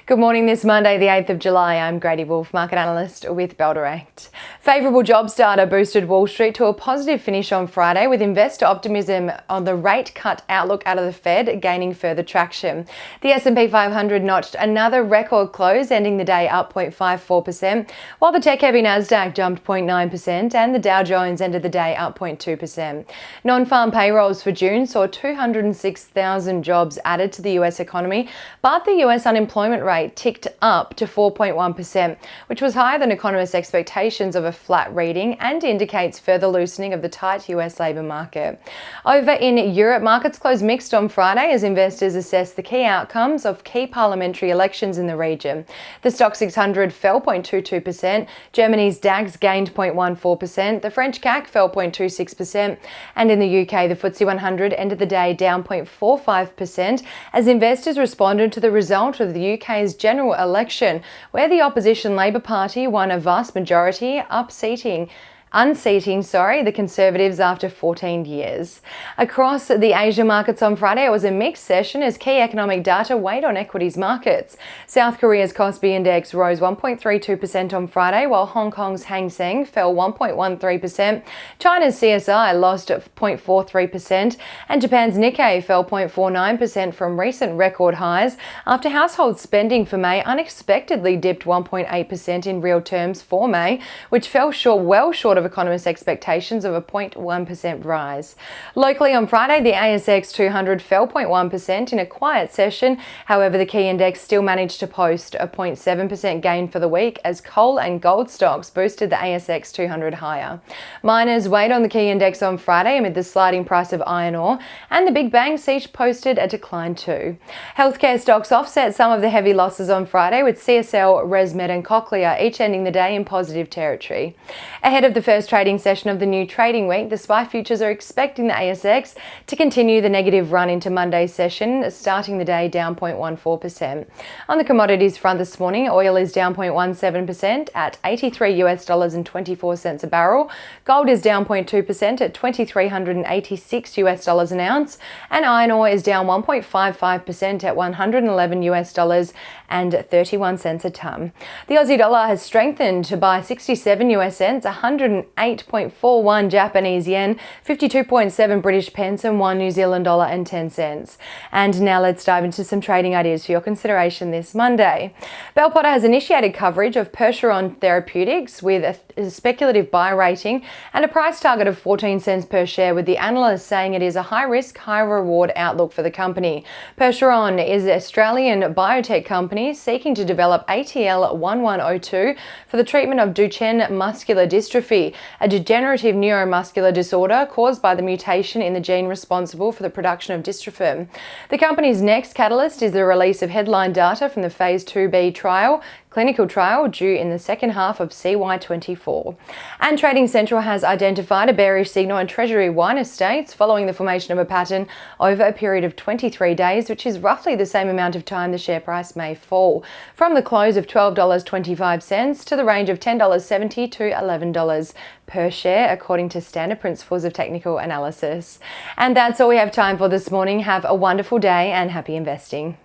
Good morning this Monday, the 8th of July. I'm Grady Wolf, market analyst with Bell Direct. Favourable jobs data boosted Wall Street to a positive finish on Friday, with investor optimism on the rate cut outlook out of the Fed gaining further traction. The S&P 500 notched another record close, ending the day up 0.54%, while the tech-heavy Nasdaq jumped 0.9% and the Dow Jones ended the day up 0.2%. Non-farm payrolls for June saw 206,000 jobs added to the US economy, but the US unemployment rate ticked up to 4.1%, which was higher than economists' expectations of a flat reading and indicates further loosening of the tight US labour market. Over in Europe, markets closed mixed on Friday as investors assessed the key outcomes of key parliamentary elections in the region. The STOXX 600 fell 0.22%, Germany's DAX gained 0.14%, the French CAC fell 0.26%, and in the UK, the FTSE 100 ended the day down 0.45% as investors responded to the result of the UK's general election, where the opposition Labour Party won a vast majority, unseating the Conservatives after 14 years. Across the Asia markets on Friday, it was a mixed session as key economic data weighed on equities markets. South Korea's Kospi index rose 1.32% on Friday, while Hong Kong's Hang Seng fell 1.13%. China's CSI lost 0.43%, and Japan's Nikkei fell 0.49% from recent record highs after household spending for May unexpectedly dipped 1.8% in real terms for May, which fell well short of economists' expectations of a 0.1% rise. Locally on Friday, the ASX 200 fell 0.1% in a quiet session. However, the key index still managed to post a 0.7% gain for the week as coal and gold stocks boosted the ASX 200 higher. Miners weighed on the key index on Friday amid the sliding price of iron ore, and the big banks each posted a decline too. Healthcare stocks offset some of the heavy losses on Friday, with CSL, ResMed and Cochlear each ending the day in positive territory. Ahead of the first trading session of the new trading week, the SPI futures are expecting the ASX to continue the negative run into Monday's session, starting the day down 0.14%. On the commodities front this morning, oil is down 0.17% at $83.24 a barrel. Gold is down 0.2% at $2,386 an ounce, and iron ore is down 1.55% at $111.31 a tonne. The Aussie dollar has strengthened by 67 US cents, 108.41 Japanese yen, 52.7 British pence, and 1 New Zealand dollar and 10 cents. And now let's dive into some trading ideas for your consideration this Monday. Bell Potter has initiated coverage of Percheron Therapeutics with a speculative buy rating and a price target of 14 cents per share, with the analyst saying it is a high-risk, high-reward outlook for the company. Percheron is an Australian biotech company seeking to develop ATL1102 for the treatment of Duchenne muscular dystrophy, a degenerative neuromuscular disorder caused by the mutation in the gene responsible for the production of dystrophin. The company's next catalyst is the release of headline data from the Phase 2b clinical trial due in the second half of CY24. And Trading Central has identified a bearish signal in Treasury wine estates following the formation of a pattern over a period of 23 days, which is roughly the same amount of time the share price may fall, from the close of $12.25 to the range of $10.70 to $11 per share, according to standard principles of technical analysis. And that's all we have time for this morning. Have a wonderful day and happy investing.